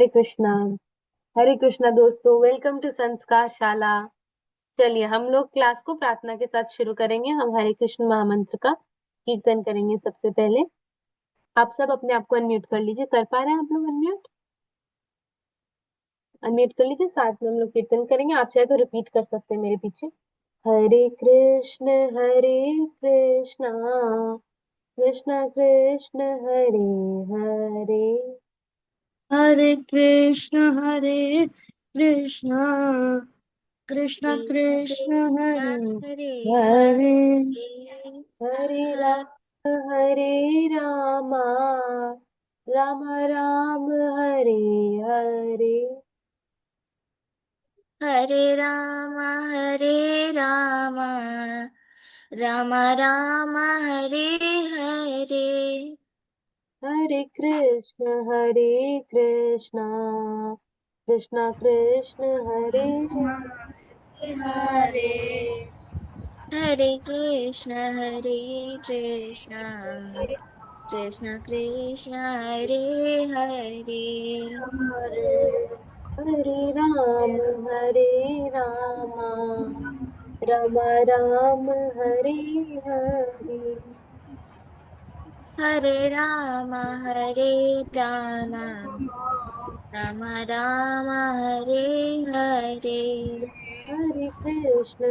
हरे कृष्णा। हरे कृष्णा दोस्तों, welcome to संस्कार शाला। चलिए हम लोग क्लास को प्रार्थना के साथ शुरू करेंगे। हम हरे कृष्ण महामंत्र का कीर्तन करेंगे। सबसे पहले आप सब अपने आप को अनम्यूट कर लीजिए। कर पा रहे हैं आप लोग अनम्यूट? अनम्यूट कर लीजिए। साथ में हम लोग कीर्तन करेंगे। आप चाहे तो रिपीट कर सकते हैं मेरे पीछे। हरे कृष्ण कृष्ण कृष्ण हरे हरे, हरे कृष्ण कृष्ण कृष्ण कृष्ण कृष्ण हरे हरे हरे हरे हरे ह- राम हरे रामा, राम राम हरे हरे। हरे राम राम राम राम हरे हरे। हरे कृष्ण कृष्ण कृष्ण हरे हरे हरे कृष्ण कृष्ण कृष्ण हरे हरे। हरे राम राम राम हरे हरे। हरे राम राम राम राम हरे हरे। हरे कृष्ण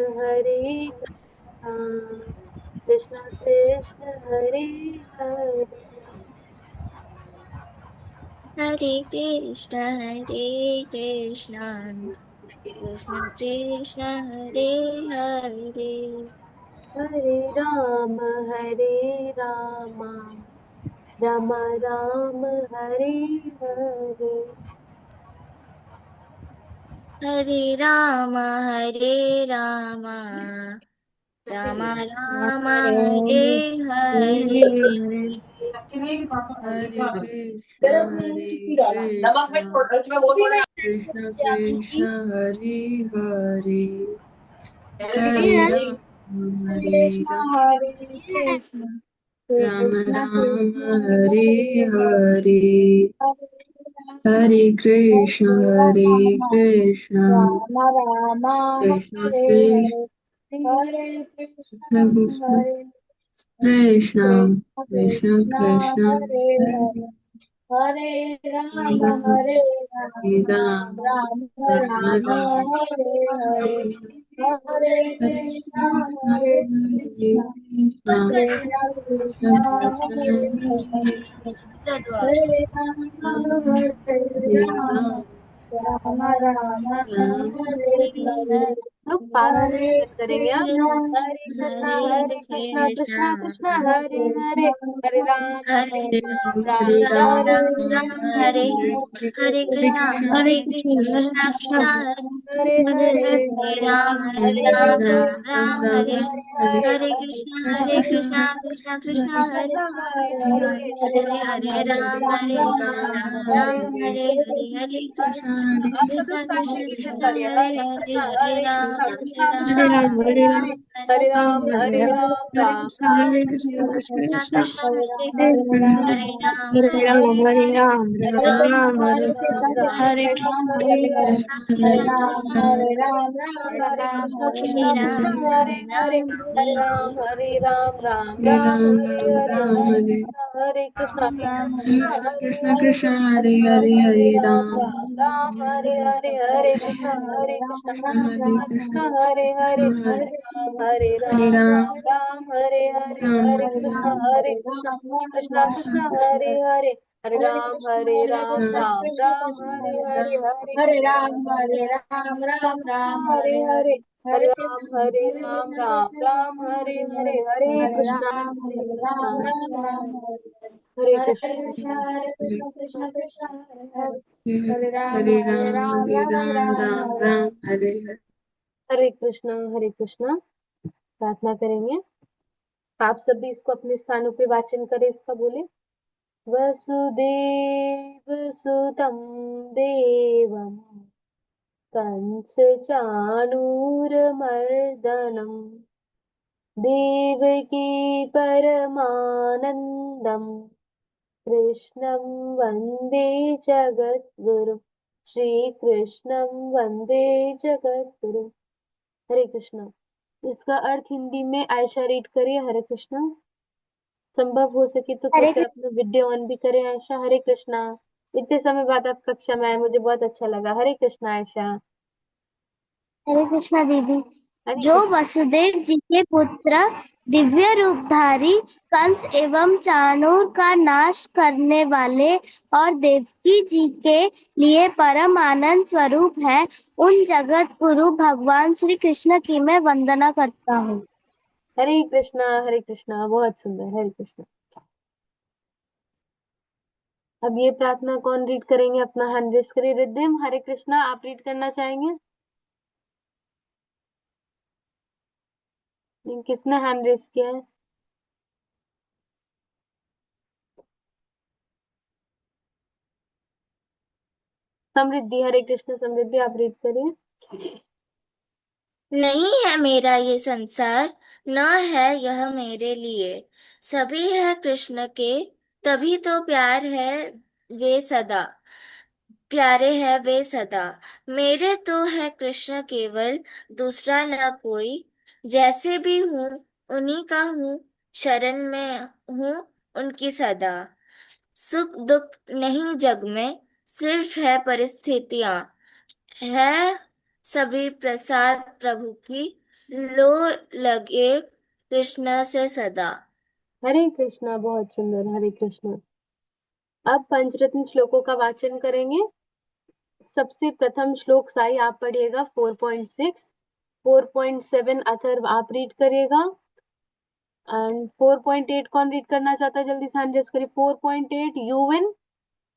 कृष्ण कृष्ण हरे हरे। हरे कृष्ण कृष्ण कृष्ण हरे हरे। हरे राम राम राम हरे हरे। हरे राम राम राम राम हरे हरे। हरे कृष्ण कृष्ण कृष्ण हरे हरे हरे राम राम राम हरे हरे हरे कृष्ण कृष्ण कृष्ण कृष्ण कृष्ण कृष्ण कृष्ण हरे राम राम हरे राम राम राम हरे हरे। हरे कृष्णा कृष्णा कृष्णा हरे हरे। हरे राम राम राम राम हरे हरे। लोग फास्ट हरे कीर्तन करेंगे अब। कृष्णा हरे कृष्णा कृष्णा कृष्णा हरे हरे। हरे हरे राम राम हरे राम हरे हरे कृष्णा कृष्णा कृष्णा हरे हरे। हरे हरे राम हरे राम राम हरे हरे कृष्णा कृष्णा कृष्णा हरे हरे हरे राम राम राम हरे आप सब लोग कृष्णा साथ में कृष्णा कीर्तन कृष्णा करिए। हरे हरे हरे राम कृष्णा हरे हरे। हरे राम राम कृष्णा कृष्णा हरे हरे राम हरे राम हरे राम हरे राम राम हरे कृष्ण हरे कृष्ण हरे हरे हरे। हरे कृष्णा राम कृष्णा हरे राम राम हरे राम कृष्णा हरे कृष्णा हरे हरे। कृष्णा राम हरे राम हरे। राम हरे हरे राम राम राम राम हरे हरे। राम हरे हरे कृष्णा राम हरे कृष्णा हरे कृष्ण हरे। कृष्ण हरे हरे हरे हरे राम राम हरे हरे। हरे कृष्णा हरे कृष्णा कृष्ण हरे हरे। कृष्ण हरे हरे हरे राम राम हरे हरे। राम हरे कृष्णा कृष्णा कृष्णा हरे हरे। हरे राम राम हरे हरे। हरे हरे कृष्णा राम राम राम हरे हरे हरे। हरे। हरे हरे कृष्ण राम राम हरे हरे। हरे कृष्णा राम राम हरे हरे हरे कृष्ण हरे कृष्ण कृष्ण कृष्ण हरे हरे। हरे हरे राम राम राम राम हरे राम हरे। हरे हरे हरे कृष्णा हरे कृष्णा। प्रार्थना करेंगे। आप सब भी इसको अपने स्थानों पे वाचन करें। इसका बोले वसुदेव सुतं देवं कंस चाणूरमर्दनम् देवकी परमानन्दम् कृष्णं वन्दे जगद्गुरुं श्रीकृष्णं वन्दे जगद्गुरुं। हरे कृष्णा। इसका अर्थ हिंदी में आयशा रीड करिए। हरे कृष्णा। संभव हो सके तो हरे कृपया अपना वीडियो ऑन भी करें आयशा। हरे कृष्णा। इतने समय बाद आप कक्षा में आए, मुझे बहुत अच्छा लगा। हरे कृष्णा आयशा। हरे कृष्णा दीदी। हरे जो कृष्णा। वसुदेव जी के पुत्र दिव्य रूपधारी कंस एवं चाणूर का नाश करने वाले और देवकी जी के लिए परम आनंद स्वरूप है, उन जगत गुरु भगवान श्री कृष्ण की मैं वंदना करता हूँ। हरे कृष्णा। हरे कृष्णा। बहुत सुंदर। हरे कृष्णा। अब ये प्रार्थना कौन रीड करेंगे? अपना हैंड रेस करिए। रिद्धिम, हरे कृष्णा, आप रीड करना चाहेंगे? नहीं, किसने हैंड रेस किया है? समृद्धि। हरे कृष्ण समृद्धि, आप रीड करिए। नहीं है मेरा ये संसार, न है यह मेरे लिए, सभी है कृष्ण के, तभी तो प्यार है वे सदा, प्यारे है वे सदा। मेरे तो है कृष्ण केवल, दूसरा न कोई, जैसे भी हूँ उन्हीं का हूँ, शरण में हूँ उनकी सदा। सुख दुख नहीं जग में, सिर्फ है परिस्थितियाँ, है सभी प्रसाद प्रभु की, लो लगे कृष्ण से सदा। हरे कृष्णा। बहुत सुंदर। हरे कृष्णा। अब पंचरत्न श्लोकों का वाचन करेंगे। सबसे प्रथम श्लोक साई आप पढ़िएगा 4.6, 4.7 अथर्व आप रीड करिएगा, एंड 4.8 कौन रीड करना चाहता है जल्दी से हैंड रेस करिए। 4.8 यूविन,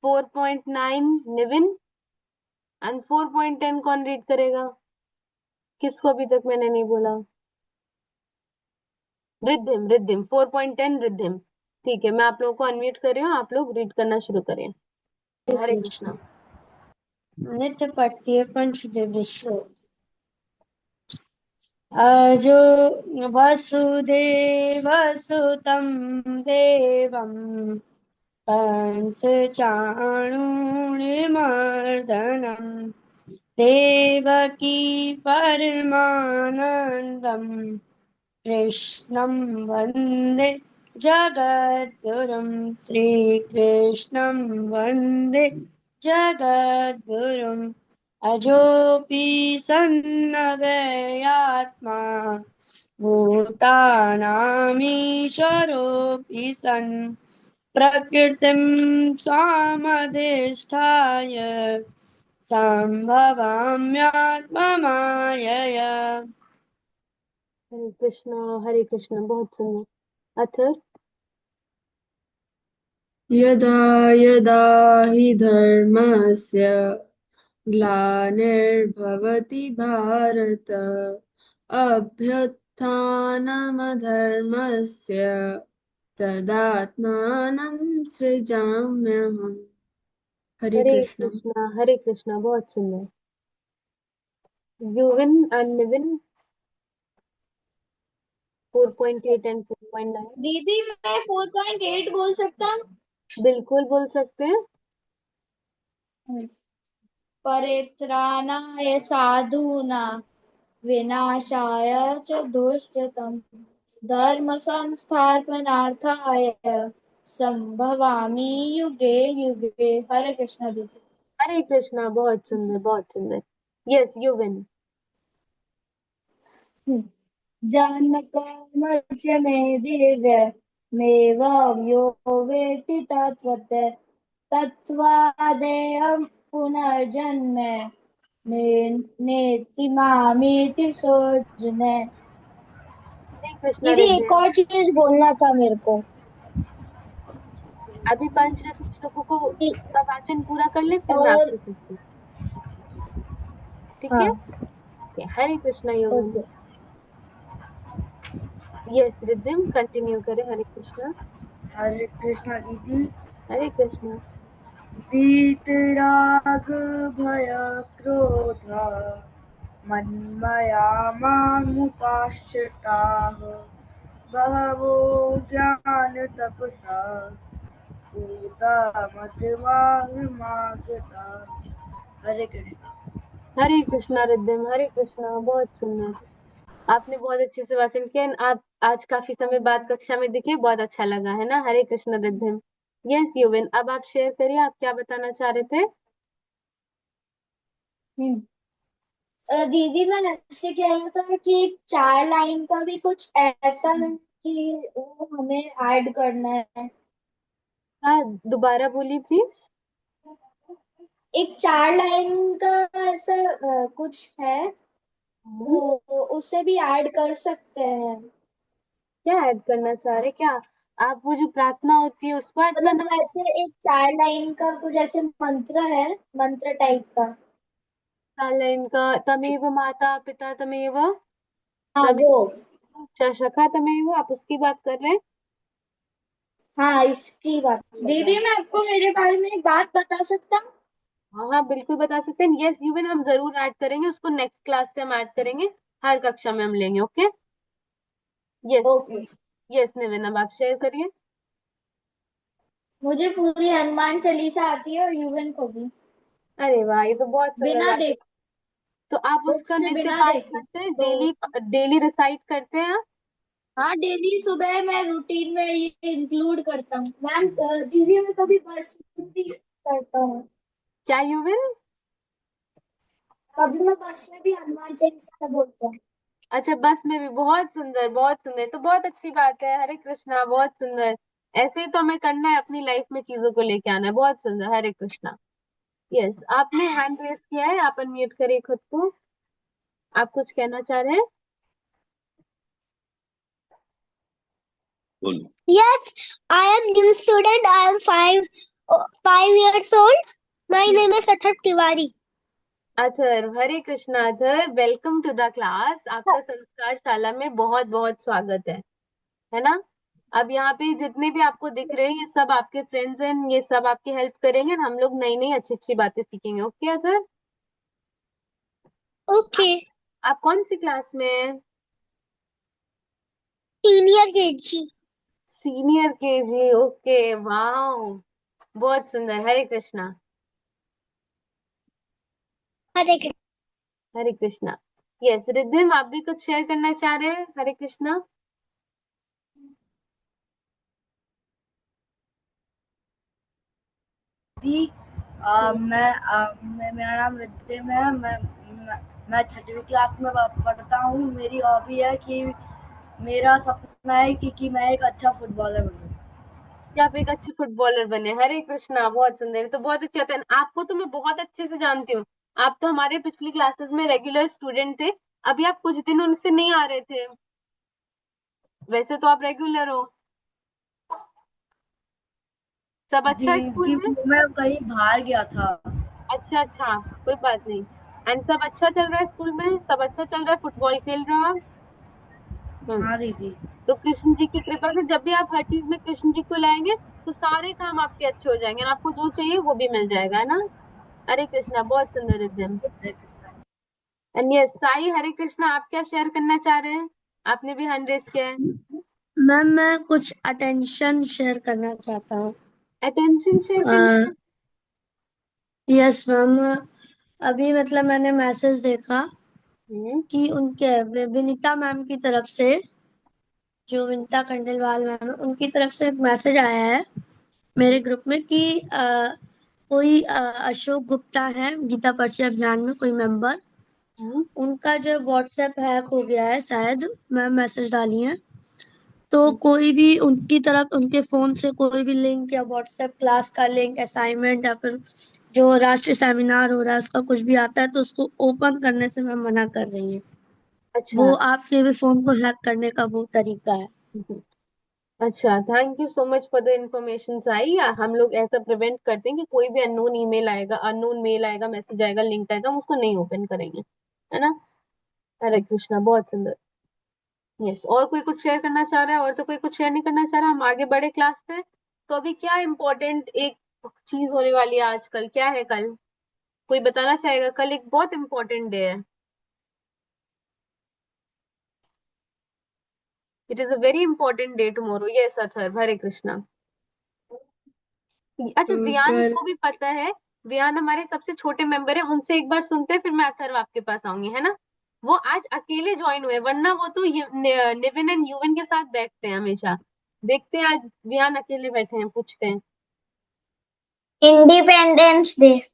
4.9 निविन, एंड 4.10 कौन रीड करेगा? किसको अभी तक मैंने नहीं बोला? रिद्धिम। रिद्धिम 4.10 रिद्धिम। ठीक है, मैं आप लोगों को अनम्यूट कर रही हूँ, आप लोग रीड करना शुरू करें। हरे कृष्णा। नित्य पठ्य पंचदेव श्लोक। अजो वसुदेव सुतं देवं कंसचाणूरमर्दनं देवकी परमानन्दं कृष्णं वन्दे जगद्गुरुं श्रीकृष्णं वन्दे जगद्गुरुम् अजोऽपि सन्नव्ययात्मा भूतानामीश्वरोऽपि सन् प्रकृतिं स्वामधिष्ठाय सम्भवाम्यात्ममायया। हरे कृष्णा। हरे कृष्णा। बहुत सुंदर। अथर। यदा यदा हि धर्मस्य ग्लानिर्भवति भारत अभ्युत्थानमधर्मस्य तदात्मानं सृजाम्यहम्। हरे हरे कृष्ण। कृष्णा। हरे कृष्णा। बहुत सुंदर। यूविन एंड निविन 4.8 एंड 4.9। दीदी मैं 4.8 बोल सकता हूँ? बिल्कुल बोल सकते हैं। परित्राणाय साधूनां विनाशाय च दुष्कृतम् धर्म संस्थापनार्थाय संभवामि युगे युगे। हरे कृष्णा दीदी। हरे कृष्णा। बहुत सुंदर। बहुत सुंदर। यस यूविन। जानकामर्च मे दिव्य मेवाव्यो वेति तत्त्वत् तत्त्वादेयं पुनर्जन्म नेति मामेति सोऽर्जुन। हरे कृष्णा दीदी एक रिद्धिम। और चीज बोलना था मेरे को। अभी पंचरत्न श्लोकों को का वाचन पूरा कर ले, फिर मैं और आपसे पूछती हूँ। ठीक है? हाँ Okay, हरे Krishna यूविन। Okay. Yes Riddhim continue करें। हरे कृष्णा। हरे कृष्ण दीदी। हरे कृष्णा। वीतराग भय क्रोध मन्मया मामुपाश्रिताः बहवो ज्ञान तपसा पूता मत मांगता। हरे कृष्ण। रिद्धिम, हरे कृष्णा। बहुत सुंदर। आपने बहुत अच्छे से वाचन किया and आप आज काफी समय बाद कक्षा में दिखे, बहुत अच्छा लगा है ना। हरे कृष्ण रिद्धिम। यस युविन, अब आप शेयर करिए, आप क्या बताना चाह रहे थे। दीदी मैं ऐसे कह रहा था कि 4 लाइन का भी कुछ ऐसा है कि वो हमें ऐड करना है। हाँ, दोबारा बोलिए प्लीज। एक 4 लाइन का ऐसा कुछ है तो उसे भी ऐड कर सकते हैं। क्या ऐड करना चाह रहे, क्या आप वो जो प्रार्थना होती है उसको ऐड मतलब करना। वैसे एक 4 लाइन का कुछ ऐसे मंत्र है, मंत्र टाइप का। लाइन का तमेव माता पिता तमेव हाँ वो। तमेव च सखा तमेव, आप उसकी बात कर रहे हैं। हाँ इसकी बात दीदी मैं आपको मेरे बारे में एक बात बता सकता हूँ। हाँ हाँ, बिल्कुल बता सकते हैं। यस युविन, हम जरूर ऐड करेंगे उसको, नेक्स्ट क्लास से हम ऐड करेंगे। हर कक्षा में हम लेंगे, okay. Yes. Okay. Yes Nivin, अब आप शेयर करिए। मुझे पूरी हनुमान चालीसा आती है और युवन को भी अरे वाह, ये तो बहुत सुंदर बिना बात है। देख तो आप बुक उसका से नित्य बिना पाठ देखे करते हैं, तो। डेली डेली रिसाइट करते हैं आप। हाँ डेली सुबह मैं रूटीन में ये इंक्लूड करता हूँ मैम। दीदी मैं कभी बस में भी करता हूँ। क्या युविन। कभी मैं बस में भी हनुमान चालीसा बोलता हूँ। अच्छा, बस में भी, बहुत सुंदर बहुत सुंदर, तो बहुत अच्छी बात है। हरे कृष्णा, बहुत सुंदर। ऐसे ही तो हमें करना है, अपनी लाइफ में चीजों को लेके आना है। बहुत सुंदर, हरे कृष्णा। यस, आपने हैंड रेस किया है, आप अनम्यूट करिए खुद को। आप कुछ कहना चाह रहे हैं। बोलो। Yes, I am new student. I am 5 years old. My name is Athar Tiwari. Athar, Hare Krishna Athar, welcome to the class. आपका संस्कार शाला में बहुत बहुत स्वागत है ना। अब यहाँ पे जितने भी आपको दिख रहे हैं, ये सब आपके फ्रेंड्स हैं, ये सब आपकी हेल्प करेंगे और हम लोग नई नई अच्छी अच्छी बातें सीखेंगे, ओके अथर। Okay, आप कौन सी क्लास में हैं। senior KG. Senior KG, okay, wow, बहुत सुंदर। हरे कृष्णा। Hare Krishna. हरे कृष्णा। यस रिद्धिम, आप भी कुछ शेयर करना चाह रहे हैं। हरे कृष्णा। दी मेरा नाम रिद्धिम है। मैं 6वीं क्लास में पढ़ता हूँ। मेरी हॉबी है कि मेरा सपना है कि मैं एक अच्छा फुटबॉलर बनूं। कि आप एक अच्छे फुटबॉलर बने। हरे कृष्णा, बहुत सुंदर, ये तो बहुत अच्छी बात है। आपको तो मैं बहुत अच्छे से जानती हूँ। आप तो हमारे पिछली क्लासेस में रेगुलर स्टूडेंट थे। अभी आप कुछ दिन उनसे नहीं आ रहे थे, वैसे तो आप रेगुलर हो। सब अच्छा है स्कूल दी में। मैं कहीं बाहर गया था। अच्छा अच्छा, कोई बात नहीं। एंड सब अच्छा चल रहा है स्कूल में, सब अच्छा चल रहा है, फुटबॉल खेल रहे हो आप। हम्म। हाँ दीदी। तो कृष्ण जी की कृपा से जब भी आप हर चीज में कृष्ण जी को लाएंगे, तो सारे काम आपके अच्छे हो जाएंगे और आपको जो चाहिए वो भी मिल जाएगा, है ना। हरे कृष्णा, बहुत सुंदर रिद्धिम। एंड यस साई, हरे कृष्णा, आप क्या शेयर करना चाह रहे हैं। आपने भी हैंड रेस किया है। मैम मैं कुछ अटेंशन शेयर करना चाहता हूँ। अटेंशन शेयर करना। यस मैम, अभी मतलब मैंने मैसेज देखा हम्म। कि उनके विनीता मैम की तरफ से, जो विनीता खंडेलवाल मैम है, उनकी तरफ से एक मैसेज आया है मेरे ग्रुप में कि कोई अशोक गुप्ता है गीता पर्ची अभियान में कोई मेंबर, हम्म। उनका जो व्हाट्सएप हैक हो गया है शायद। मैम मैसेज डाली है, तो कोई भी उनकी तरफ उनके फोन से कोई भी लिंक या व्हाट्सएप क्लास का लिंक, असाइनमेंट या फिर जो राष्ट्रीय सेमिनार हो रहा है उसका कुछ भी आता है तो उसको ओपन करने से मैं मना कर रही हूँ। अच्छा। वो आपके भी फोन को हैक करने का वो तरीका है। हम्म। अच्छा, thank you so much for the information Sai. हम लोग ऐसा प्रिवेंट करते हैं कि कोई भी अननोन ईमेल आएगा, अननोन मेल आएगा, मैसेज आएगा, लिंक आएगा, हम उसको नहीं ओपन करेंगे, है ना। हरे कृष्णा, बहुत सुंदर। यस, और कोई कुछ शेयर करना चाह रहा है, और तो कोई कुछ शेयर नहीं करना चाह रहा, हम आगे बढ़े क्लास से। तो अभी क्या इम्पोर्टेंट एक चीज होने वाली है आजकल, क्या है कल, कोई बताना चाहेगा। कल एक बहुत इम्पोर्टेंट डे है। It is a very important day tomorrow. Yes Atharv, Hare Krishna. अच्छा, वियान पर को भी पता है। वियान हमारे सबसे छोटे मेंबर है, उनसे एक बार सुनते हैं, फिर मैं अथर्व आपके पास आऊंगी, है ना। वो आज अकेले ज्वाइन हुए, वरना वो तो निविन एंड यूविन के साथ बैठते हैं हमेशा। देखते हैं आज वियान अकेले बैठे हैं, पूछते हैं। Independence day.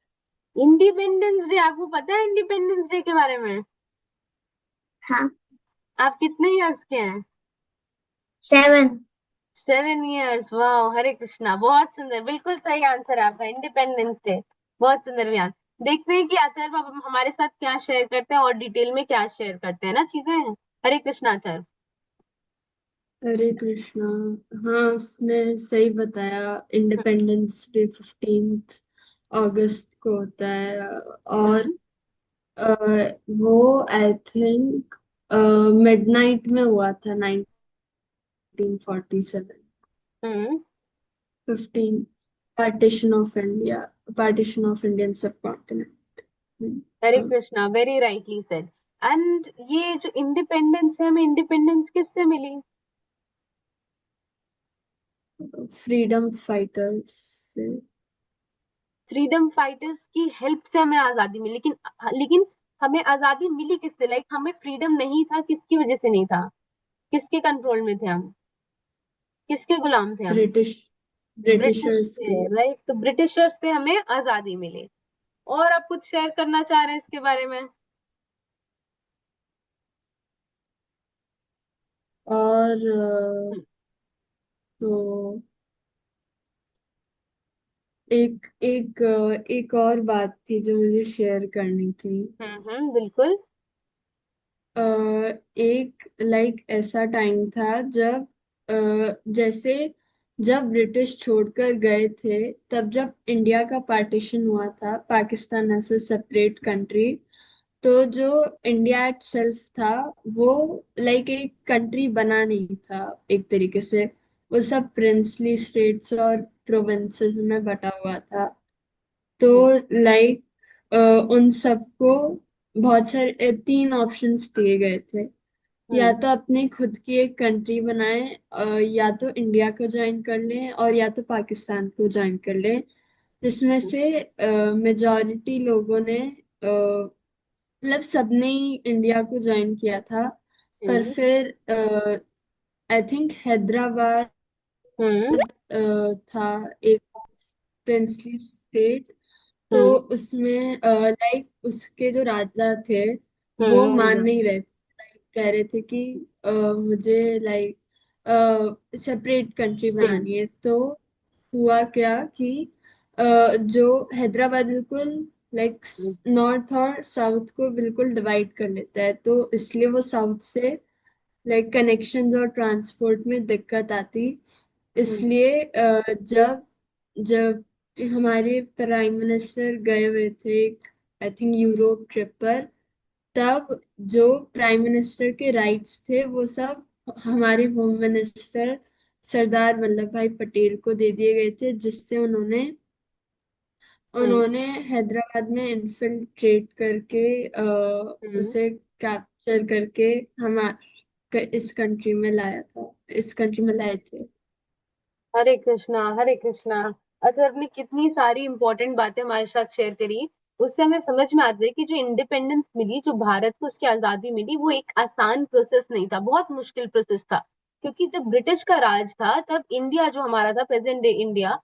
इंडिपेंडेंस डे, आपको पता है इंडिपेंडेंस डे के बारे में? हाँ। आप कितने इयर्स के हैं? 7। 7 इयर्स, वाह, हरे कृष्णा, बहुत सुंदर, बिल्कुल सही आंसर है आपका, इंडिपेंडेंस डे। बहुत सुंदर व्यान। देखते हैं कि अथर्व अब हमारे साथ क्या शेयर करते हैं और डिटेल में क्या शेयर करते हैं ना चीजें। हरे कृष्णा अथर्व। हरे कृष्णा। हाँ, उसने सही बताया, इंडिपेंडेंस डे 15 अगस्त को होता है। और हम्म। अ, वो आई थिंक मिडनाइट में हुआ था, 1947। Hmm. 15, partition of India, partition of Indian subcontinent. Hare Krishna, very rightly said. And ये जो इंडिपेंडेंस है, हमें इंडिपेंडेंस किससे मिली? फ्रीडम फाइटर्स से। फ्रीडम फाइटर्स की हेल्प से हमें आजादी मिली, लेकिन लेकिन हमें आजादी मिली किससे? लाइक हमें फ्रीडम नहीं था, किसकी वजह से नहीं था? किसके कंट्रोल में थे हम? किसके गुलाम थे हम? ब्रिटिश ब्रिटिश ब्रिटिशर्स से, के। राइट। तो ब्रिटिशर्स से हमें आजादी मिली। और आप कुछ शेयर करना चाह रहे हैं इसके बारे में? और हम्म। तो एक और बात थी जो मुझे शेयर करनी थी। बिल्कुल। अ, एक ऐसा टाइम था जब जैसे जब ब्रिटिश छोड़कर गए थे, तब जब इंडिया का पार्टीशन हुआ था, Pakistan as a separate country, तो जो इंडिया इट सेल्फ था, वो एक कंट्री बना नहीं था एक तरीके से। वो सब प्रिंसली स्टेट्स और प्रोविंसेस में बटा हुआ था। तो हम्म। लाइक उन सबको बहुत सारे 3 ऑप्शंस दिए गए थे। या हम्म। तो अपने खुद की एक कंट्री बनाए, या तो इंडिया को ज्वाइन कर लें, और या तो पाकिस्तान को ज्वाइन कर लें। जिसमें से मेजॉरिटी लोगों ने सबने ही इंडिया को ज्वाइन किया था। पर हम्म। फिर आई थिंक हैदराबाद हम्म। था एक प्रिंसली स्टेट। तो हम्म। उसमें उसके जो राजा थे, वो मान हम्म। नहीं रहे थे। कह रहे थे कि मुझे सेपरेट कंट्री हम्म। बनानी है। तो हुआ क्या कि जो हैदराबाद बिल्कुल लाइक हम्म। नॉर्थ और साउथ को बिल्कुल डिवाइड कर लेता है, तो इसलिए वो साउथ से कनेक्शंस और ट्रांसपोर्ट में दिक्कत आती। हम्म। इसलिए जब जब हमारे प्राइम मिनिस्टर गए हुए थे, आई थिंक यूरोप ट्रिप पर, तब जो प्राइम मिनिस्टर के राइट्स थे वो सब हमारे होम मिनिस्टर सरदार वल्लभ भाई पटेल को दे दिए गए थे, जिससे उन्होंने हम्म। उन्होंने हैदराबाद में इन्फिल्ट्रेट करके हम्म। उसे कैप्चर करके हम इस कंट्री में लाया था, इस कंट्री में लाए थे। हरे कृष्णा, हरे कृष्णा। अथर्व ने कितनी सारी इंपॉर्टेंट बातें हमारे साथ शेयर करी। उससे हमें समझ में आता है कि जो इंडिपेंडेंस मिली, जो भारत को उसकी आजादी मिली, वो एक आसान प्रोसेस नहीं था, बहुत मुश्किल प्रोसेस था। क्योंकि जब ब्रिटिश का राज था, तब इंडिया जो हमारा था, प्रेजेंट डे इंडिया,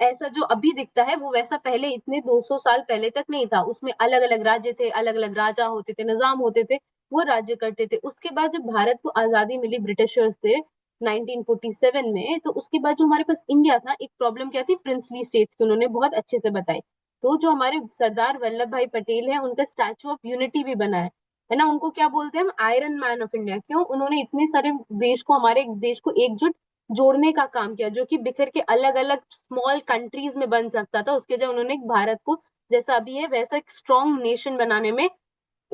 ऐसा जो अभी दिखता है वो वैसा पहले इतने 200 साल पहले तक नहीं था। उसमें अलग अलग राज्य थे, अलग अलग राजा होते थे, निजाम होते थे, वो राज्य करते थे। उसके बाद जब भारत को आजादी मिली ब्रिटिशर्स से 1947 में, तो उसके बाद जो हमारे पास इंडिया था, एक प्रॉब्लम क्या थी? प्रिंसली स्टेट्स की, उन्होंने बहुत अच्छे से बताई। तो जो हमारे सरदार वल्लभ भाई पटेल है, उनका स्टैचू ऑफ यूनिटी भी बना है ना। उनको क्या बोलते हैं हम? Iron man of India. क्यों? उन्होंने इतने सारे देश को, हमारे देश को एकजुट जोड़ने का काम किया, जो कि बिखर के अलग अलग स्मॉल कंट्रीज में बन सकता था। उसके जब उन्होंने भारत को जैसा अभी है वैसा एक स्ट्रॉन्ग नेशन बनाने में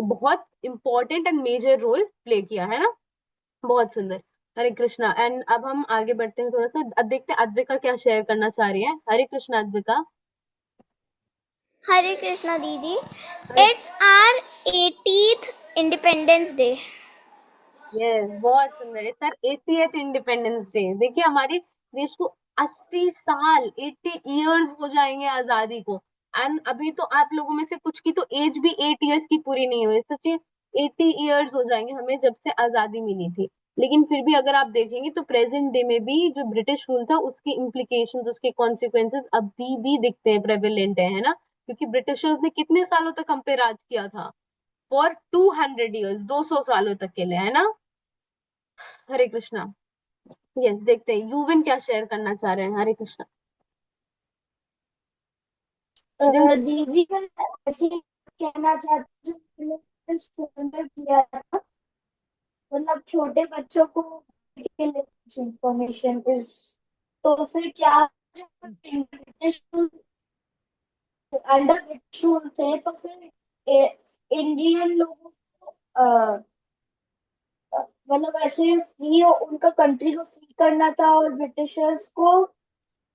बहुत important and major role play किया, है ना। बहुत सुंदर। हरे कृष्णा। एंड अब हम आगे बढ़ते हैं थोड़ा सा, अब देखते हैं अद्विका क्या शेयर करना चाह रही है। हरे कृष्णा अद्विका। हरे कृष्णा दीदी। Hare. It's our 80th independence day. Yes, बहुत सुंदर। It's our 80th independence day. देखिए हमारे देश को 80 साल, 80 इयर्स हो जाएंगे आजादी को। एंड अभी तो आप लोगों में से कुछ की तो एज भी 8 इयर्स की पूरी नहीं हुई, सोचिए 80 इयर्स हो जाएंगे हमें जब से आजादी मिली थी। लेकिन फिर भी अगर आप देखेंगे तो प्रेजेंट डे में भी जो ब्रिटिश रूल था उसके इम्प्लीकेशंस, उसके कॉन्सिक्वेंसेस अभी भी दिखते हैं, प्रेवलेंट है ना। क्योंकि ब्रिटिशर्स ने कितने सालों तक हम पे राज किया था? फॉर 200 इयर्स, 200 सालों तक के लिए, है ना। हरे कृष्णा। यस, देखते हैं युविन क्या शेयर करना चाह रहे हैं। हरे कृष्णा। दीदी मैं ऐसे ही कहना चाहती हूँ जो मैंने स्कूल में किया था, मतलब छोटे बच्चों को इंफॉर्मेशन इस, तो फिर क्या, जब ब्रिटिश अंडर ब्रिटिश रूल थे तो फिर इंडियन लोगों को मतलब ऐसे फ्री, उनका कंट्री को फ्री करना था और ब्रिटिशर्स को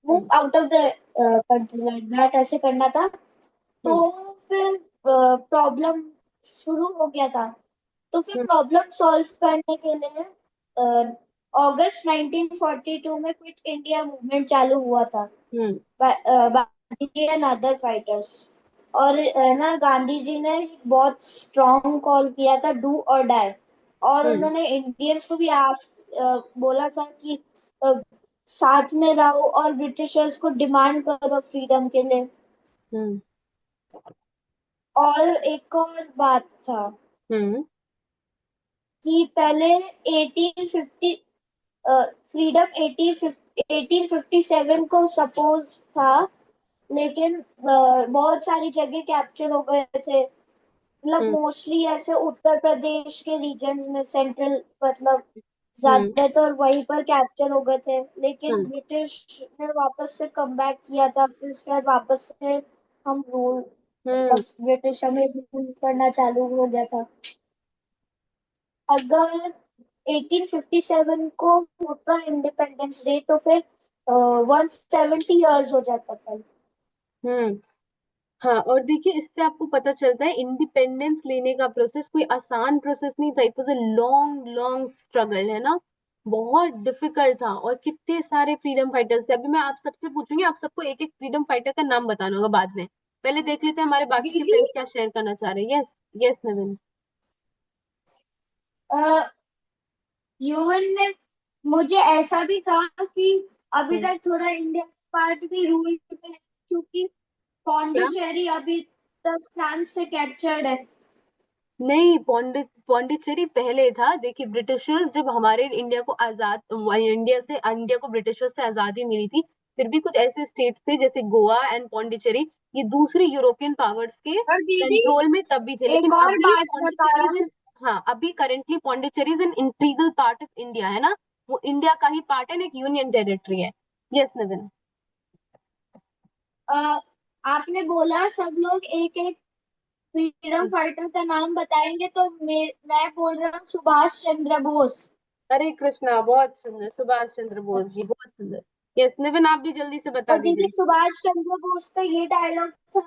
move out of the country, like that ऐसे करना था। तो फिर प्रॉब्लम शुरू हो गया था। तो फिर प्रॉब्लम सॉल्व करने के लिए अगस्त 1942 में क्विट इंडिया मूवमेंट चालू हुआ था Gandhi ji and other fighters. और ना गांधी जी ने एक बहुत स्ट्रॉन्ग कॉल किया था, डू और डाई। और उन्होंने इंडियंस को भी बोला था कि अ, साथ में रहो और ब्रिटिशर्स को डिमांड करो फ्रीडम के लिए। और एक और बात था कि पहले 1850 फ्रीडम 1857 को सपोज था, लेकिन बहुत सारी जगह कैप्चर हो गए थे। मतलब मोस्टली ऐसे उत्तर प्रदेश के रीजन्स में, सेंट्रल मतलब ज्यादातर वहीं पर कैप्चर हो गए थे। लेकिन ब्रिटिश ने वापस से कम बैक किया था, फिर उसके बाद वापस से हम रूल, मतलब ब्रिटिश हमें रूल करना चालू हो गया था। अगर 1857 को होता इंडिपेंडेंस डे तो फिर 170 इयर्स हो जाता कल। हाँ, और देखिए इससे आपको पता चलता है इंडिपेंडेंस लेने का प्रोसेस कोई आसान प्रोसेस नहीं था। It was a long long struggle, है ना। बहुत डिफिकल्ट था और कितने सारे फ्रीडम फाइटर्स थे। अभी मैं आप सबसे पूछूंगी, आप सबको एक एक फ्रीडम फाइटर का नाम बताना होगा बाद में। पहले देख लेते हैं हमारे बाकी के दीदी फ्रेंड्स क्या शेयर करना चाह रहे हैं। यस, यस नवीन। यूएन ने मुझे ऐसा भी कहा कि अभी तक थोड़ा इंडिया पार्ट भी रूल में है, क्योंकि क्या? पौंडीचेरी अभी तक फ्रांस से कैप्चर्ड है। नहीं, पौंडीचेरी पहले था। देखिए ब्रिटिशर्स जब हमारे इंडिया को आजाद, इंडिया को ब्रिटिशर्स से आजादी मिली थी, फिर भी कुछ ऐसे स्टेट्स थे जैसे गोवा एंड पौंडीचेरी, ये दूसरी यूरोपियन पावर्स के और दीदी कंट्रोल में तब भी थे। लेकिन एक और अभी बात बता रहा पौंडीचेरी हूँ। हाँ, अभी currently Pondicherry is an integral part of India, है ना। वो इंडिया का ही पार्ट है, एक यूनियन टेरिटरी है। यस नवीन। आपने बोला सब लोग एक एक फ्रीडम फाइटर का नाम बताएंगे, तो मैं बोल रहा हूँ सुभाष चंद्र बोस। हरे कृष्णा, बहुत सुंदर, सुभाष चंद्र बोस जी, बहुत सुंदर। यस नवीन, आप भी जल्दी से बता और दीदी दीजिए। सुभाष चंद्र बोस का ये डायलॉग था,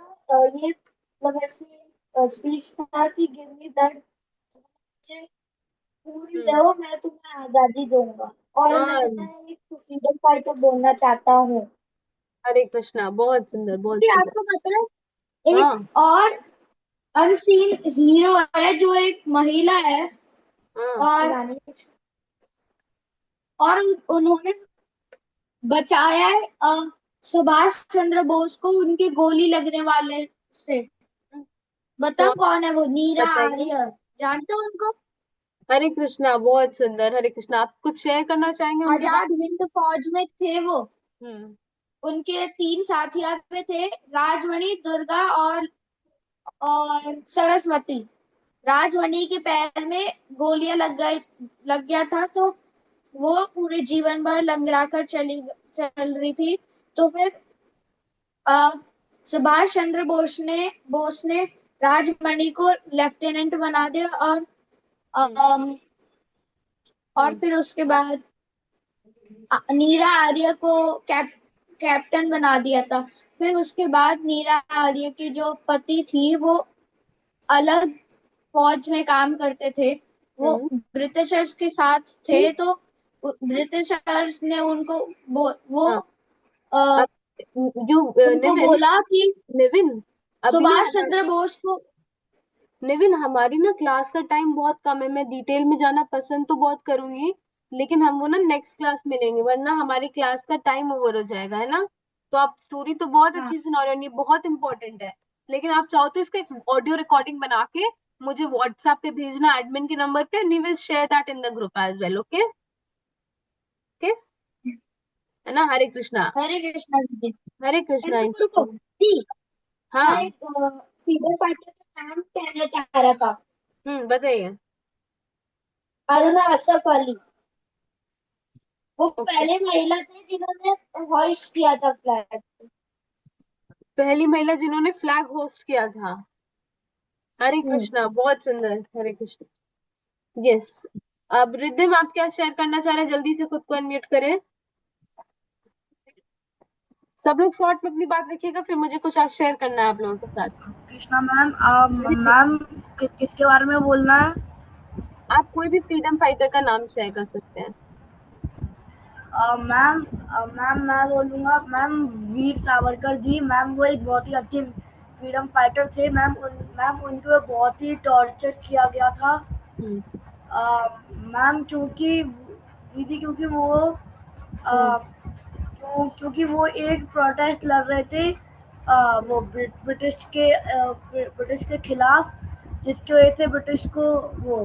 ये मतलब ऐसे स्पीच था कि गिव मी ब्लड, मुझे खून दो, मैं तुम्हें आजादी दूंगा। और मैं हाँ, एक फ्रीडम फाइटर बोलना चाहता हूँ। हरे कृष्णा, बहुत सुंदर, बहुत कि सुंदर। आपको पता है एक हाँ, और अनसीन हीरो है जो एक महिला है, हाँ, और उन्होंने बचाया है सुभाष चंद्र बोस को उनके गोली लगने वाले से। बताओ कौन? कौन है वो? नीरा बताइए। आर्य, जानते हो उनको? हरे कृष्णा, बहुत सुंदर। हरे कृष्णा, आप कुछ शेयर करना चाहेंगे उनके आजाद बारे हिंद फौज में थे वो। में? उनके 3 साथिया पे थे, राजमणि, दुर्गा और सरस्वती। राजमणि के पैर में गोलियां लग गया था, तो वो पूरे जीवन भर लंगड़ा कर चल रही थी। तो फिर अ, सुभाष चंद्र बोस ने राजमणि को लेफ्टिनेंट बना दिया, और हम्म, फिर उसके बाद नीरा आर्य को कैप्टन बना दिया था। फिर उसके बाद नीरा आर्य की जो पति थी वो अलग फौज में काम करते थे। वो हम्म, ब्रिटिशर्स के साथ थे, तो ब्रिटिशर्स ने उनको वो हाँ, अ, जो उनको निविन बोला कि निविन अभी ना सुभाष चंद्र बोस को निविन, हमारी ना क्लास का टाइम बहुत कम है। मैं डिटेल में जाना पसंद तो बहुत करूंगी, लेकिन हम वो ना नेक्स्ट क्लास में लेंगे, वरना हमारी क्लास का टाइम ओवर हो जाएगा, है ना। तो आप स्टोरी तो बहुत हाँ अच्छी सुना रहे हो, ये बहुत इंपॉर्टेंट है। लेकिन आप चाहो तो इसका एक ऑडियो रिकॉर्डिंग बना के मुझे व्हाट्सएप पे भेजना, एडमिन के नंबर पे, and we will share that in the group as well. Okay okay, है ना। हरे कृष्णा। हरे कृष्णा दीदी। हरे अरे कृष्णा। रुको रुको दी, मैं हाँ। एक फ्रीडम फाइटर का नाम कहना चाह रहा था। बताइए। अरुणा असफ अली, वो ओके, पहले महिला थे जिन्होंने हॉइस्ट किया था फ्लैग। पहली महिला जिन्होंने फ्लैग होस्ट किया था। हरे हम्म। कृष्णा, बहुत सुंदर। हरे कृष्णा। यस। अब रिद्धिम, आप क्या शेयर करना चाह रहे हैं? जल्दी से खुद को अनम्यूट करें। सब लोग शॉर्ट में अपनी बात रखिएगा, फिर मुझे कुछ आप शेयर करना है आप लोगों के साथ। कृष्णा मैम, रिद्धिम, मैम किसके बारे में बोलना है? आप कोई भी फ्रीडम फाइटर का नाम शेयर कर सकते हैं। मैम, मैम मैं बोलूँगा मैम वीर सावरकर जी। मैम वो एक बहुत ही अच्छे फ्रीडम फाइटर थे। मैम उनको बहुत ही टॉर्चर किया गया था। हम्म मैम क्योंकि वो हम्म क्योंकि वो एक प्रोटेस्ट लड़ रहे थे, वो ब्रिटिश के खिलाफ, जिसकी वजह से ब्रिटिश को वो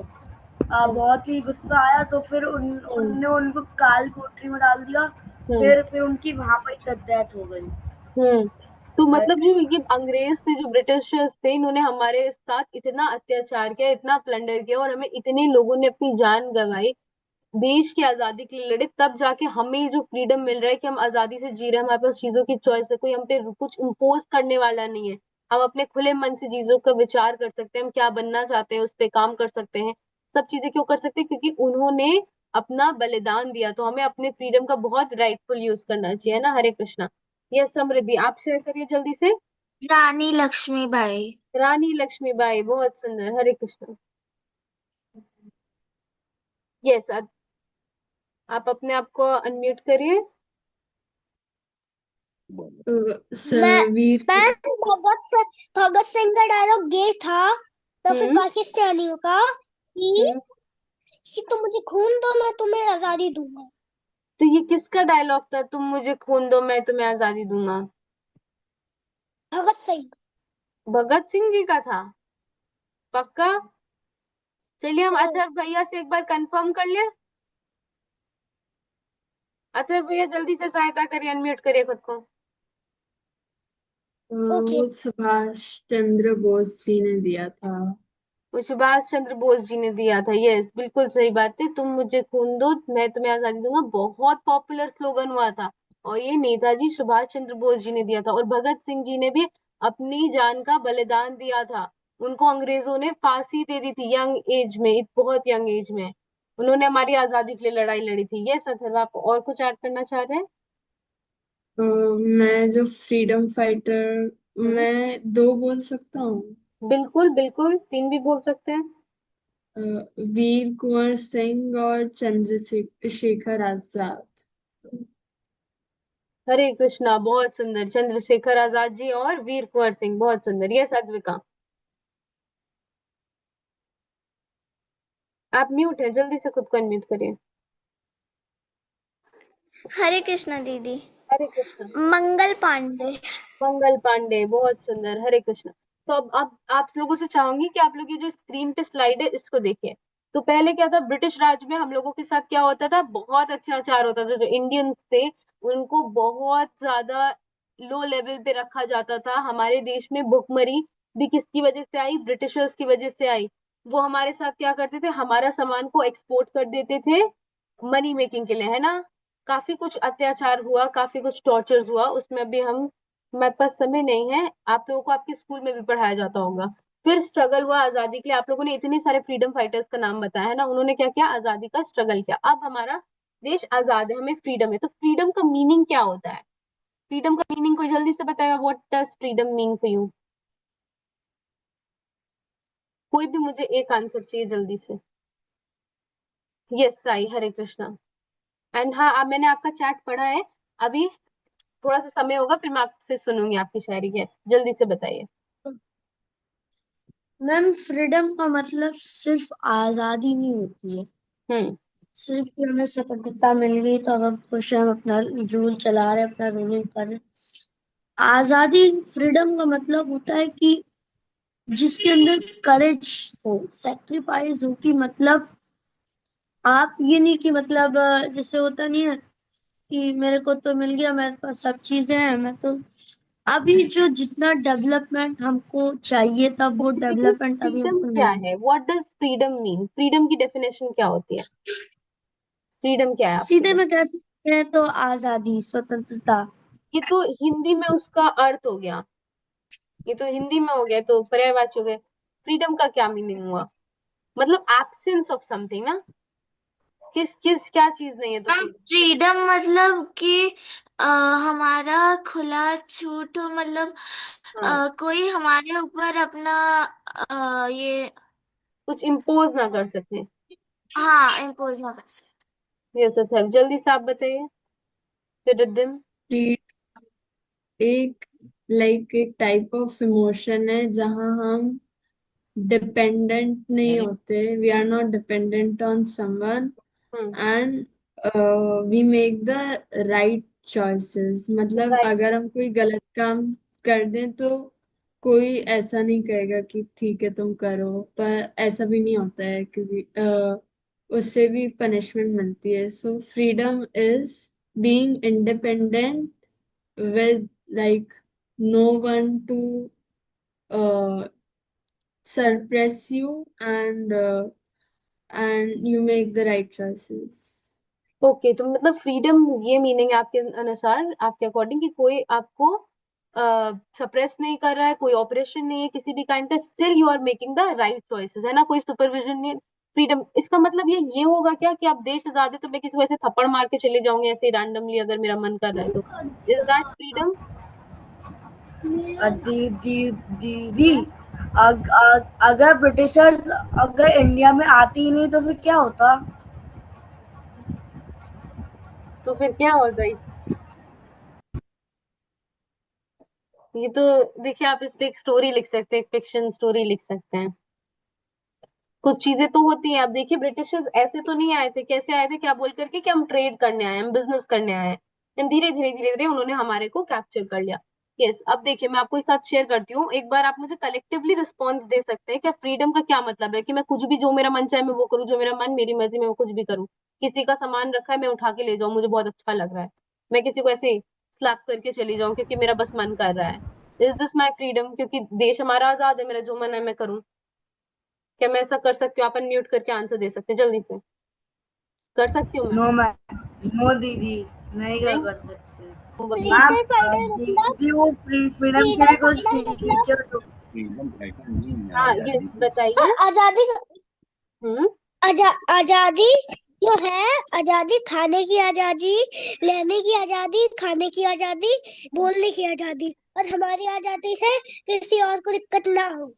हम्म बहुत ही गुस्सा आया, तो फिर हम्म उनने उनको काल कोठरी में डाल दिया। हम्म फिर उनकी वहां पर ही डेथ हो गई। हम्म। तो हरे मतलब जो कृष्णा। ये अंग्रेज थे, जो ब्रिटिशर्स थे, इन्होंने हमारे साथ इतना अत्याचार किया, इतना प्लंडर किया, और हमें इतने लोगों ने अपनी जान गंवाई, देश की आजादी के लिए लड़े, तब जाके हमें ये जो फ्रीडम मिल रहा है कि हम आजादी से जी रहे हैं, हमारे पास चीजों की चॉइस है, कोई हम पे कुछ इम्पोज करने वाला नहीं है। हम अपने खुले मन से चीजों का विचार कर सकते हैं, हम क्या बनना चाहते हैं उस पे काम कर सकते हैं। सब चीजें क्यों कर सकते हैं? क्योंकि उन्होंने अपना बलिदान दिया, तो हमें अपने फ्रीडम का बहुत राइटफुल यूज करना चाहिए, है ना। हरे कृष्णा। यस समृद्धि, आप शेयर करिए जल्दी से। रानी लक्ष्मीबाई। रानी लक्ष्मीबाई, बहुत सुंदर। हरे कृष्णा। यस, आप अपने आप को अनम्यूट करिए। मैं वीर। मैं भगत सिंह का डायलॉग ये था, तो फिर हम्म पाकिस्तानियों का हम्म। कि तुम मुझे खून दो, मैं तुम्हें आजादी दूंगा। तो ये किसका डायलॉग था? तुम मुझे खून दो, मैं तुम्हें आजादी दूंगा। भगत सिंह। भगत सिंह जी का था? पक्का? चलिए हम हाँ, अथर्व भैया से एक बार कंफर्म कर लें। अथर्व भैया जल्दी से सहायता करिए, अनम्यूट करिए खुद को। ओके। वो सुभाष चंद्र बोस जी ने दिया था। वो सुभाष चंद्र बोस जी ने दिया था। यस, बिल्कुल सही बात है। तुम मुझे खून दो, मैं तुम्हें आजादी दूंगा, बहुत पॉपुलर स्लोगन हुआ था, और ये नेताजी सुभाष चंद्र बोस जी ने दिया था। और भगत सिंह जी ने भी अपनी जान का बलिदान दिया था। उनको अंग्रेजों ने फांसी दे दी थी यंग एज में, बहुत यंग एज में। उन्होंने हमारी आजादी के लिए लड़ाई लड़ी थी। यस अथर्व, आप और कुछ ऐड करना चाह रहे हैं? मैं जो फ्रीडम फाइटर, हम्म, मैं दो बोल सकता हूँ। बिल्कुल बिल्कुल, तीन भी बोल सकते हैं। अ, वीर कुंवर सिंह और चंद्रशेखर आजाद। हरे कृष्णा, बहुत सुंदर। चंद्रशेखर आजाद जी और वीर कुंवर सिंह, बहुत सुंदर। यस अद्विका, आप म्यूट है, जल्दी से खुद को अनम्यूट करिए। हरे कृष्णा दीदी। हरे कृष्णा। मंगल पांडे। मंगल पांडे, बहुत सुंदर। हरे कृष्णा। तो अब आप लोगों से चाहूंगी कि आप लोग ये जो स्क्रीन पे स्लाइड है इसको देखिए। तो पहले क्या था, ब्रिटिश राज में हम लोगों के साथ क्या होता था, बहुत अत्याचार होता था। जो इंडियंस थे उनको बहुत ज्यादा लो लेवल पे रखा जाता था। हमारे देश में भुखमरी भी किसकी वजह से आई? ब्रिटिशर्स की वजह से आई। वो हमारे साथ क्या करते थे, हमारा सामान को एक्सपोर्ट कर देते थे मनी मेकिंग के लिए, है ना। काफी कुछ अत्याचार हुआ, काफी कुछ टॉर्चर्स हुआ, उसमें भी हम, हमारे पास समय नहीं है। आप लोगों को आपके स्कूल में भी पढ़ाया जाता होगा। फिर स्ट्रगल हुआ आजादी के लिए। आप लोगों ने इतने सारे फ्रीडम फाइटर्स का नाम बताया है ना, उन्होंने क्या किया? आजादी का स्ट्रगल किया। अब हमारा देश आजाद है, हमें फ्रीडम है। तो फ्रीडम का मीनिंग क्या होता है? फ्रीडम का मीनिंग कोई जल्दी से बताएगा? What does freedom mean for you? कोई भी मुझे एक आंसर चाहिए जल्दी से। Yes Sai, Hare Krishna. And हाँ, अब मैंने आपका चैट पढ़ा है अभी। थोड़ा सा समय होगा फिर मैं आपसे सुनूंगी आपकी शायरी। यस, जल्दी से बताइए। मैम फ्रीडम का मतलब सिर्फ आजादी नहीं होती है, हम्म। सिर्फ कि हमें स्वतंत्रता मिल गई तो अब हम खुश हैं, हम अपना रूल चला रहे हैं, अपना रूलिंग कर रहे हैं। आजादी, फ्रीडम का मतलब होता है कि जिसके अंदर करेज हो, सेक्रीफाइस हो, कि मतलब आप ये नहीं कि मतलब जैसे होता नहीं है कि मेरे को तो मिल गया, मेरे पास सब चीजें हैं, मैं तो अभी जो जितना डेवलपमेंट हमको चाहिए था वो लेकिन डेवलपमेंट अभी फ्रीडम हमको क्या नहीं है? What does freedom mean? Freedom की डेफिनेशन क्या होती है? फ्रीडम क्या है है। आपके सीधे लिए? में कह सकते हैं तो आजादी, स्वतंत्रता। ये तो हिंदी में उसका अर्थ हो गया, ये तो हिंदी में हो गया, तो पर्यायवाची हो गए। फ्रीडम का क्या मीनिंग हुआ? मतलब एब्सेंस ऑफ समथिंग ना। किस किस क्या चीज नहीं है तो हम फ्रीडम? फ्रीडम मतलब कि हमारा खुला छूट हो, मतलब हाँ, कोई हमारे ऊपर अपना ये, कुछ इम्पोज ना कर सके। हाँ, इम्पोज ना कर सके। यस सर, जल्दी से आप बताइए फिर रिद्धिम। एक एक टाइप ऑफ इमोशन है जहाँ हम डिपेंडेंट नहीं होते, we are not dependent on someone, hmm. And we make the right choices. मतलब राइट। अगर हम कोई गलत काम कर दें तो कोई ऐसा नहीं कहेगा कि ठीक है तुम करो, पर ऐसा भी नहीं होता है क्योंकि उससे भी पनिशमेंट मिलती है। So freedom is being independent with like no one to suppress you, and you make the right choices. Okay, तो मतलब फ्रीडम ये मीनिंग है आपके अनुसार, आपके अकॉर्डिंग, कि कोई आपको सप्रेस नहीं कर रहा है, कोई ऑपरेशन नहीं है किसी भी काइंड का, still you are making the right choices, है ना? कोई सुपरविजन नहीं। फ्रीडम इसका मतलब ये होगा क्या कि आप देश आजाद है तो मैं किसी को ऐसे थप्पड़ मार के चले जाऊंगी ऐसे रैंडमली अगर मेरा मन कर रहा है तो? Is that freedom? दीदी दीदी, अगर ब्रिटिशर्स अगर इंडिया में आती ही नहीं तो फिर क्या होता? तो फिर क्या होगा? ये तो देखिए, आप इस पे एक स्टोरी लिख सकते हैं, एक फिक्शन स्टोरी लिख सकते हैं। कुछ चीजें तो होती हैं। आप देखिए, ब्रिटिशर्स ऐसे तो नहीं आए थे। कैसे आए थे? क्या बोल करके कि हम ट्रेड करने आए हैं, हम बिजनेस करने आए हैं। धीरे धीरे धीरे धीरे उन्होंने हमारे को कैप्चर कर लिया। यस, अब देखिए मैं आपको एक साथ शेयर करती हूँ। एक बार आप मुझे कलेक्टिवली रिस्पॉन्स दे सकते हैं क्या? फ्रीडम का क्या मतलब है? कि मैं कुछ भी जो मेरा मन चाहे मैं वो करूँ, जो मेरा मन, मेरी मर्जी में, मैं कुछ भी करूँ। किसी का सामान रखा है मैं उठा के ले जाऊं, मुझे बहुत अच्छा लग रहा है, मैं किसी को ऐसे स्लैप करके चली जाऊं क्योंकि मेरा बस मन कर रहा है। Is this my freedom? क्योंकि देश हमारा आजाद है, मेरा जो मन है मैं करूँ। क्या मैं ऐसा कर सकती हूँ? आप अनम्यूट करके आंसर दे सकते हैं जल्दी से। कर सकती हूँ मैं? नो मैम, नो दीदी, नहीं नहीं? कर सकते वकील। मैम। फ्रीडम मतलब दीदी वो फ्रीडम के फ्रीडम लिए कुछ मतलब मतलब फीचर तो हाँ, यस बताइए। आजादी। हम्म। आजादी जो है, आजादी खाने की आजादी, लेने की आजादी, खाने की आजादी, बोलने की आजादी, और हमारी आजादी से किसी और को दिक्कत ना हो।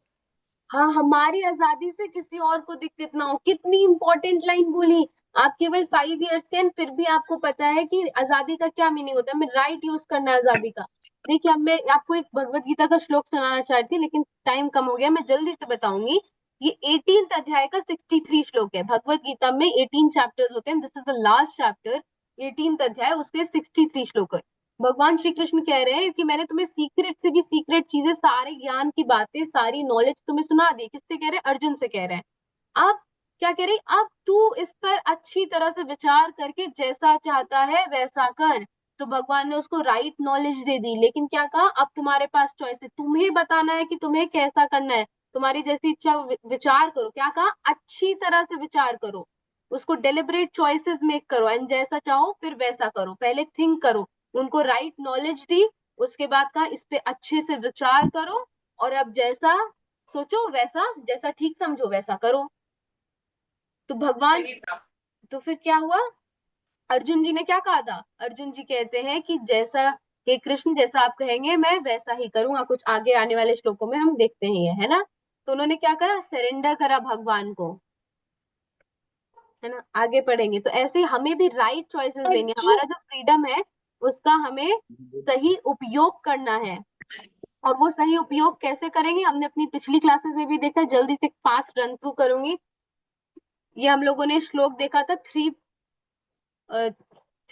हाँ, हमारी आजादी से किसी और को दिक्कत ना हो। कितनी इंपॉर्टेंट लाइन बोली। आप केवल 5 इयर्स के हैं, फिर भी आपको पता है कि आजादी का क्या मीनिंग होता है। हमें राइट यूज करना है आजादी का। देखिए, अब मैं आपको एक भगवत गीता का श्लोक सुनाना चाहती थी लेकिन टाइम कम हो गया, मैं जल्दी से बताऊंगी। ये 18th अध्याय का 63 श्लोक है। भगवत गीता में 18 चैप्टर्स होते हैं, this is the last chapter. 18th अध्याय, उसके 63 श्लोक है। भगवान श्री कृष्ण कह रहे हैं कि मैंने तुम्हें सीक्रेट से भी सीक्रेट चीजें, सारे ज्ञान की बातें, सारी नॉलेज तुम्हें सुना दी। किससे कह रहे हैं? अर्जुन से कह रहे हैं। अब क्या कह रही? अब तू इस पर अच्छी तरह से विचार करके जैसा चाहता है वैसा कर। तो भगवान ने उसको राइट नॉलेज दे दी, लेकिन क्या कहा? अब तुम्हारे पास चॉइस है, तुम्हें बताना है कि तुम्हें कैसा करना है। तुम्हारी जैसी इच्छा विचार करो। क्या कहा? अच्छी तरह से विचार करो, उसको डेलिबरेट चॉइसेस मेक करो, एंड जैसा चाहो फिर वैसा करो। पहले थिंक करो। उनको राइट नॉलेज दी, उसके बाद कहा इस पे अच्छे से विचार करो, और अब जैसा सोचो वैसा, जैसा ठीक समझो वैसा करो। तो भगवान, तो फिर क्या हुआ? अर्जुन जी ने क्या कहा था? अर्जुन जी कहते हैं कि जैसा, हे कृष्ण जैसा आप कहेंगे मैं वैसा ही करूंगा। कुछ आगे आने वाले श्लोकों में हम देखते ही है ना? तो उन्होंने क्या करा? सरेंडर करा भगवान को, है ना? आगे पढ़ेंगे तो ऐसे ही हमें भी राइट चॉइसेस लेनी है। अर्जुन हमारा जो फ्रीडम है उसका हमें सही उपयोग करना है। और वो सही उपयोग कैसे करेंगे हमने अपनी पिछली क्लासेस में भी देखा है। जल्दी से फास्ट रन थ्रू करूंगी। ये हम लोगों ने श्लोक देखा था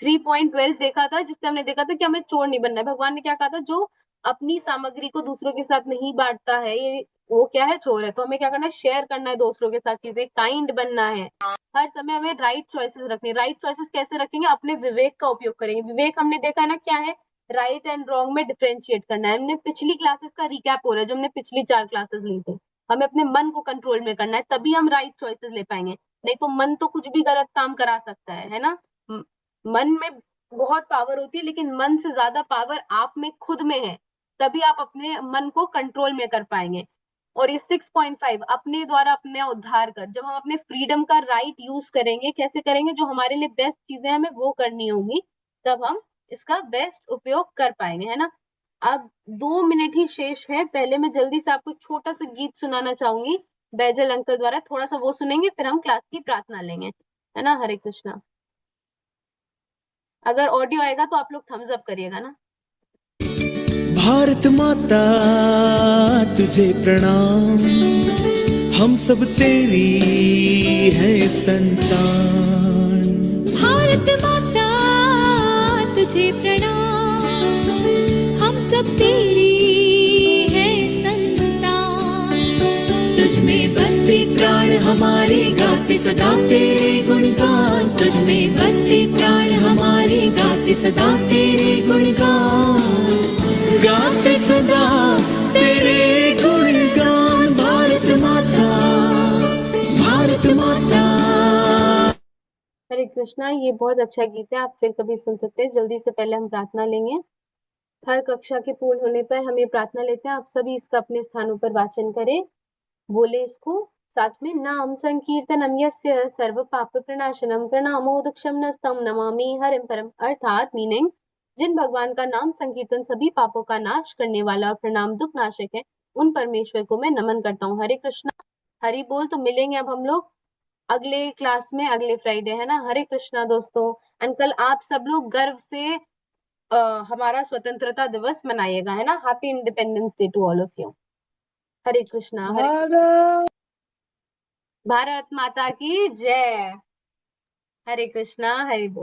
3.12 देखा था, जिससे हमने देखा था कि हमें चोर नहीं बनना है। भगवान ने क्या कहा था, जो अपनी सामग्री को दूसरों के साथ नहीं बांटता है ये वो क्या है, चोर है। तो हमें क्या करना है, शेयर करना है दूसरों के साथ चीजें, काइंड बनना है। हर समय हमें राइट चॉइसेस रखनी। राइट चॉइसेस कैसे रखेंगे, अपने विवेक का उपयोग करेंगे। विवेक हमने देखा है ना क्या है, राइट एंड रॉन्ग में डिफरेंशिएट करना है। हमने पिछली क्लासेस का रिकैप हो रहा है जो हमने पिछली 4 क्लासेस ली थी। हमें अपने मन को कंट्रोल में करना है, तभी हम राइट चॉइसेस ले पाएंगे। नहीं तो मन तो कुछ भी गलत काम करा सकता है ना। मन में बहुत पावर होती है, लेकिन मन से ज्यादा पावर आप में खुद में है। तभी आप अपने मन को कंट्रोल में कर पाएंगे। और ये 6.5 अपने द्वारा अपने उद्धार कर, जब हम अपने फ्रीडम का राइट यूज करेंगे, कैसे करेंगे, जो हमारे लिए बेस्ट चीजें हमें वो करनी होंगी, तब हम इसका बेस्ट उपयोग कर पाएंगे, है ना। अब 2 मिनट ही शेष है। पहले मैं जल्दी से आपको एक छोटा सा गीत सुनाना चाहूंगी बैजल अंकल द्वारा। थोड़ा सा वो सुनेंगे, फिर हम क्लास की प्रार्थना लेंगे, है ना। हरे कृष्णा। अगर ऑडियो आएगा तो आप लोग थम्स अप करिएगा ना। भारत माता तुझे प्रणाम, हम सब तेरी है संतान। भारत माता तुझे प्रणाम, हम सब तेरी है संतान। तुझ में बसते प्राण हमारे, गाते सदा तेरे गुणगान। तुझ में बसते प्राण हमारे, गाते सदा तेरे गुणगान। गाते सदा तेरे गुणगान। भारत माता, भारत माता। हरे कृष्णा। ये बहुत अच्छा गीत है, आप फिर कभी सुन सकते हैं। जल्दी से पहले हम प्रार्थना लेंगे। हर कक्षा के पूर्ण होने पर हम ये प्रार्थना लेते हैं, आप सभी इसका अपने स्थानों पर वाचन करें। बोले इसको साथ में। नाम संकीर्तनम यस्य सर्व पाप प्रणाशनम, प्रणामो दुक्षम नस्तम नमामि हरिम परम। अर्थात मीनिंग, जिन भगवान का नाम संकीर्तन सभी पापों का नाश करने वाला और प्रणाम दुख नाशक है, उन परमेश्वर को मैं नमन करता हूँ। हरे कृष्णा। हरि बोल। तो मिलेंगे अब हम लोग अगले क्लास में, अगले फ्राइडे, है ना। हरे कृष्णा दोस्तों। एंड कल आप सब लोग गर्व से हमारा स्वतंत्रता दिवस मनाइएगा, है ना। Happy independence day to all of you. Hare Krishna. Hare Bharat माता की जय। हरे कृष्णा। हरि बोल।